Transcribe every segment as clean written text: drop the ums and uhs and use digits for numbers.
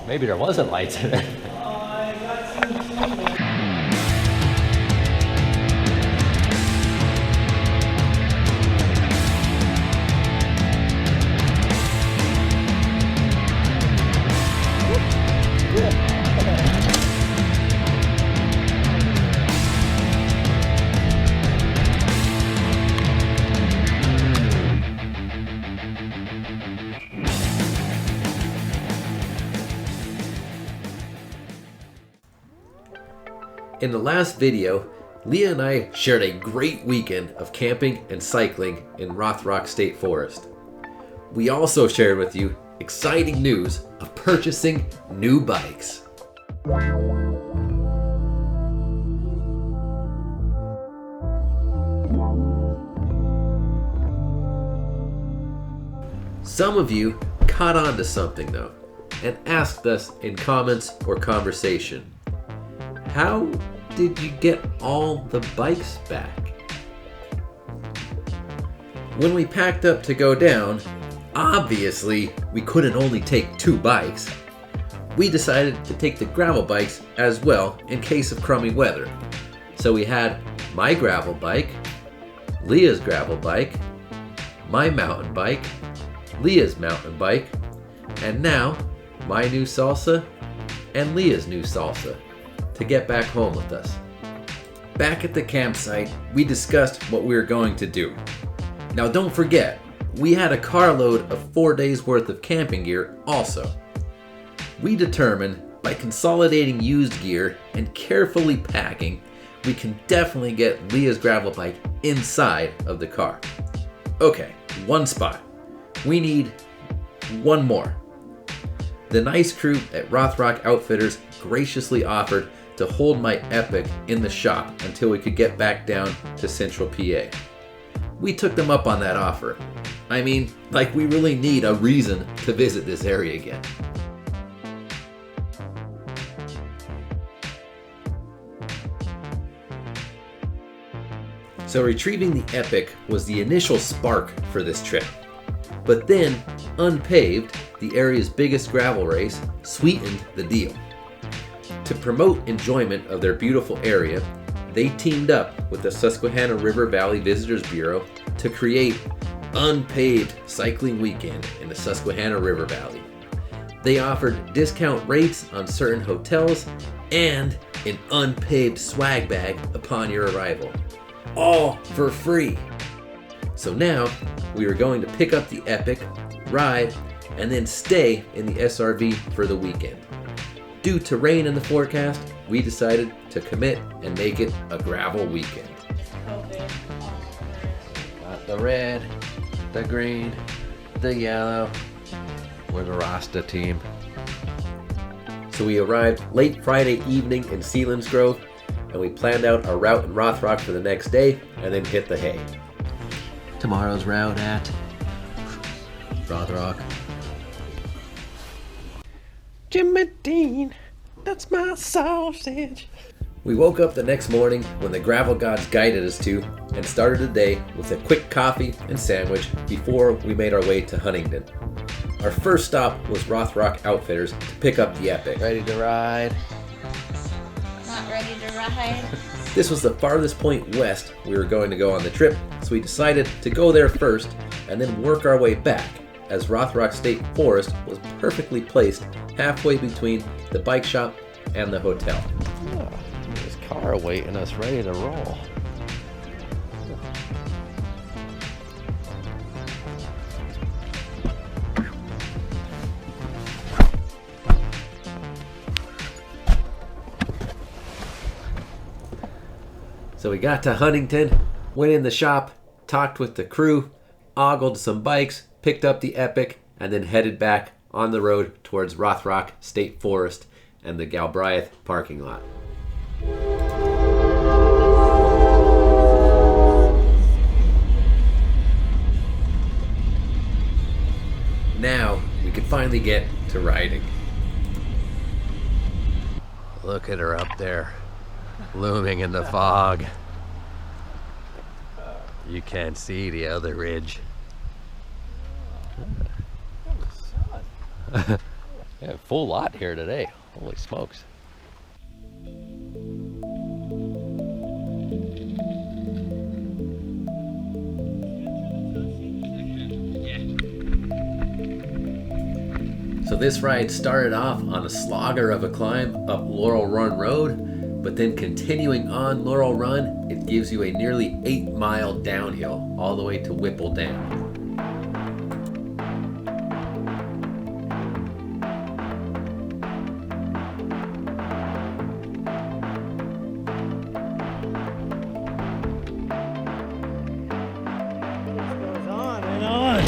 Maybe there wasn't lights in there. In the last video, Leah and I shared a great weekend of camping and cycling in Rothrock State Forest. We also shared with you exciting news of purchasing new bikes. Some of you caught on to something though, and asked us in comments or conversation, how did you get all the bikes back? When we packed up to go down, obviously we couldn't only take 2 bikes. We decided to take the gravel bikes as well in case of crummy weather. So we had my gravel bike, Leah's gravel bike, my mountain bike, Leah's mountain bike, and now my new Salsa and Leah's new Salsa to get back home with us. Back at the campsite, we discussed what we were going to do. Now don't forget, we had a carload of 4 days worth of camping gear also. We determined by consolidating used gear and carefully packing, we can definitely get Leah's gravel bike inside of the car. Okay, one spot. We need one more. The nice crew at Rothrock Outfitters graciously offered to hold my Epic in the shop until we could get back down to Central PA. We took them up on that offer. I mean, like we really need a reason to visit this area again. So retrieving the Epic was the initial spark for this trip. But then, unPAved, the area's biggest gravel race, sweetened the deal. To promote enjoyment of their beautiful area, they teamed up with the Susquehanna River Valley Visitors Bureau to create unPAved Cycling Weekend in the Susquehanna River Valley. They offered discount rates on certain hotels and an unPAved swag bag upon your arrival. All for free. So now, we are going to pick up the Epic, ride, and then stay in the SRV for the weekend. Due to rain in the forecast, we decided to commit and make it a gravel weekend. Got the red, the green, the yellow. We're the Rasta team. So we arrived late Friday evening in Sealands Grove, and we planned out our route in Rothrock for the next day, and then hit the hay. Tomorrow's route at Rothrock. Jimmy Dean, that's my sausage. We woke up the next morning when the gravel gods guided us to and started the day with a quick coffee and sandwich before we made our way to Huntington. Our first stop was Rothrock Outfitters to pick up the Epic. Ready to ride? Not ready to ride. This was the farthest point west we were going to go on the trip, so we decided to go there first and then work our way back, as Rothrock State Forest was perfectly placed halfway between the bike shop and the hotel. Oh, there's a car awaiting us ready to roll. So we got to Huntington, went in the shop, talked with the crew, ogled some bikes, picked up the Epic, and then headed back on the road towards Rothrock State Forest and the Galbraith parking lot. Now we could finally get to riding. Look at her up there, looming in the fog. You can't see the other ridge. Yeah, full lot here today. Holy smokes. So this ride started off on a slogger of a climb up Laurel Run Road, but then continuing on Laurel Run, it gives you a nearly 8-mile downhill all the way to Whipple Dam. Goes on and on.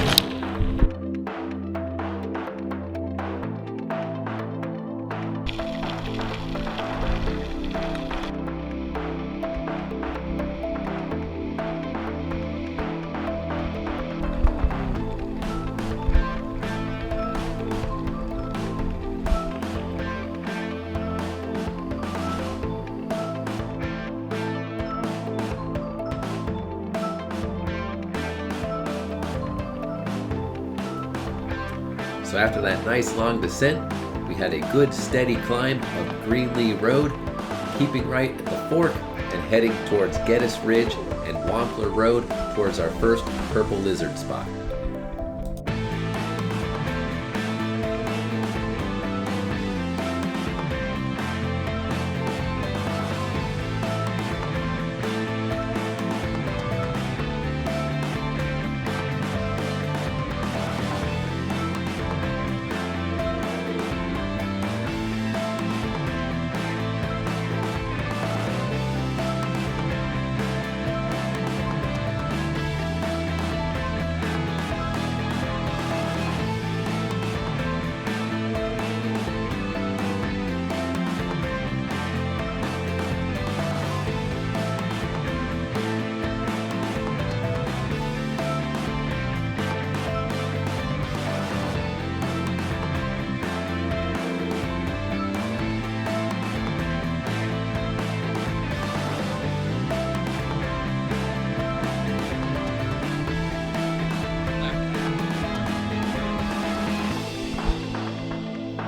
So after that nice long descent, we had a good steady climb of Greenlee Road, keeping right at the fork and heading towards Geddes Ridge and Wampler Road towards our first purple lizard spot.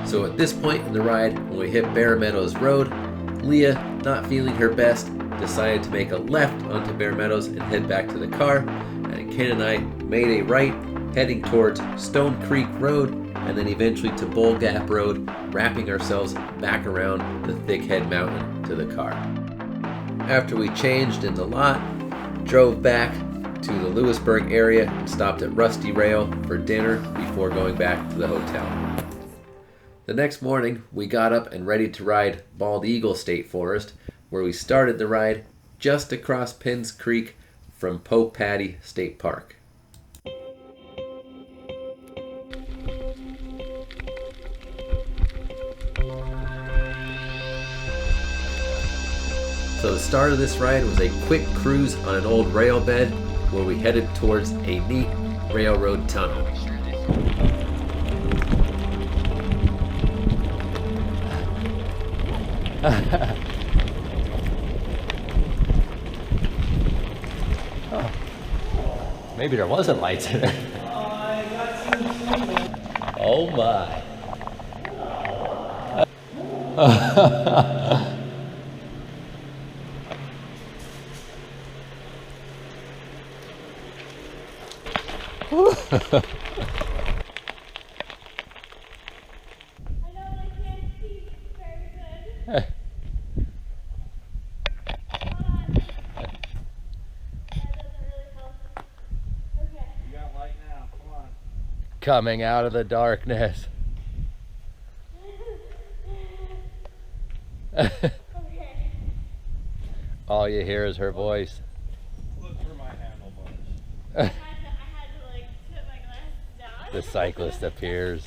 So at this point in the ride, when we hit Bear Meadows Road, Leah, not feeling her best, decided to make a left onto Bear Meadows and head back to the car, and Ken and I made a right, heading towards Stone Creek Road, and then eventually to Bull Gap Road, wrapping ourselves back around the Thickhead Mountain to the car. After we changed in the lot, drove back to the Lewisburg area and stopped at Rusty Rail for dinner before going back to the hotel. The next morning, we got up and ready to ride Bald Eagle State Forest, where we started the ride just across Penns Creek from Pope Paddy State Park. So the start of this ride was a quick cruise on an old rail bed where we headed towards a neat railroad tunnel. Oh. Maybe there wasn't lights in there. Oh my. Coming out of the darkness. All you hear is her voice. Look for my handlebars. I had to like put my glasses down. The cyclist appears.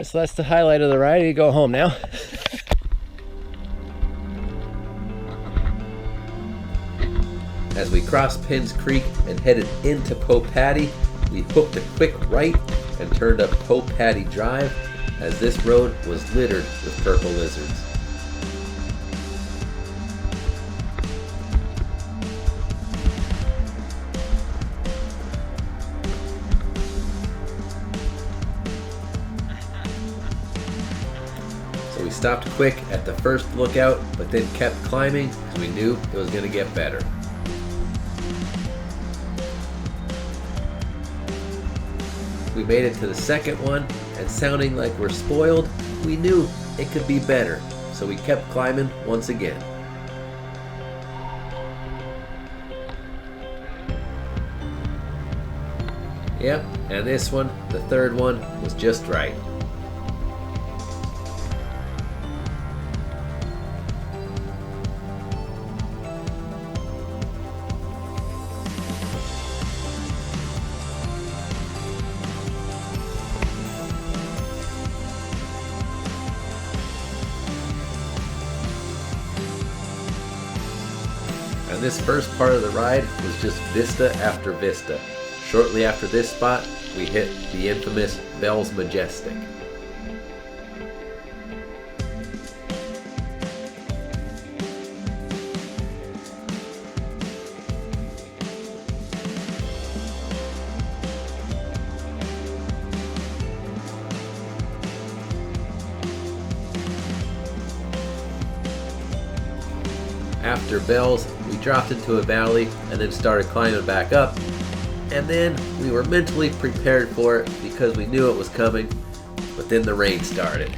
So that's the highlight of the ride. You go home now. As we crossed Penns Creek and headed into Pope Paddy, we hooked a quick right and turned up Pope Paddy Drive, as this road was littered with purple lizards. stopped quick at the first lookout, but then kept climbing because we knew it was going to get better. We made it to the second one, and sounding like we're spoiled, we knew it could be better, so we kept climbing once again. Yep, and this one, the third one, was just right. And this first part of the ride was just vista after vista. Shortly after this spot, we hit the infamous Bell's Majestic. After Bell's, we dropped into a valley and then started climbing back up. And then we were mentally prepared for it because we knew it was coming, but then the rain started.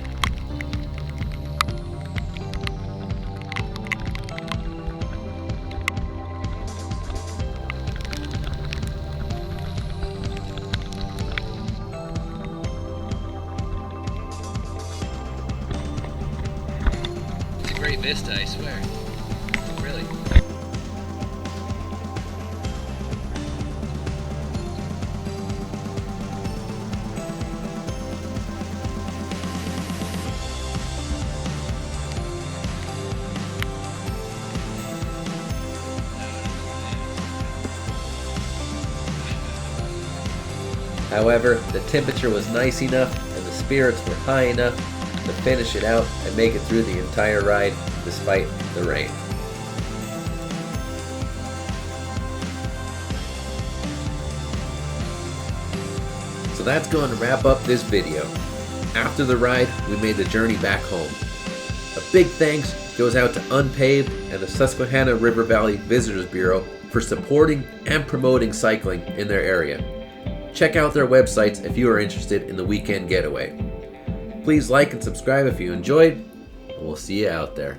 It's a great vista, I swear. Really. However, the temperature was nice enough and the spirits were high enough to finish it out and make it through the entire ride despite the rain. So that's going to wrap up this video. After the ride, we made the journey back home. A big thanks goes out to unPAved and the Susquehanna River Valley Visitors Bureau for supporting and promoting cycling in their area. Check out their websites if you are interested in the weekend getaway. Please like and subscribe if you enjoyed, and we'll see you out there.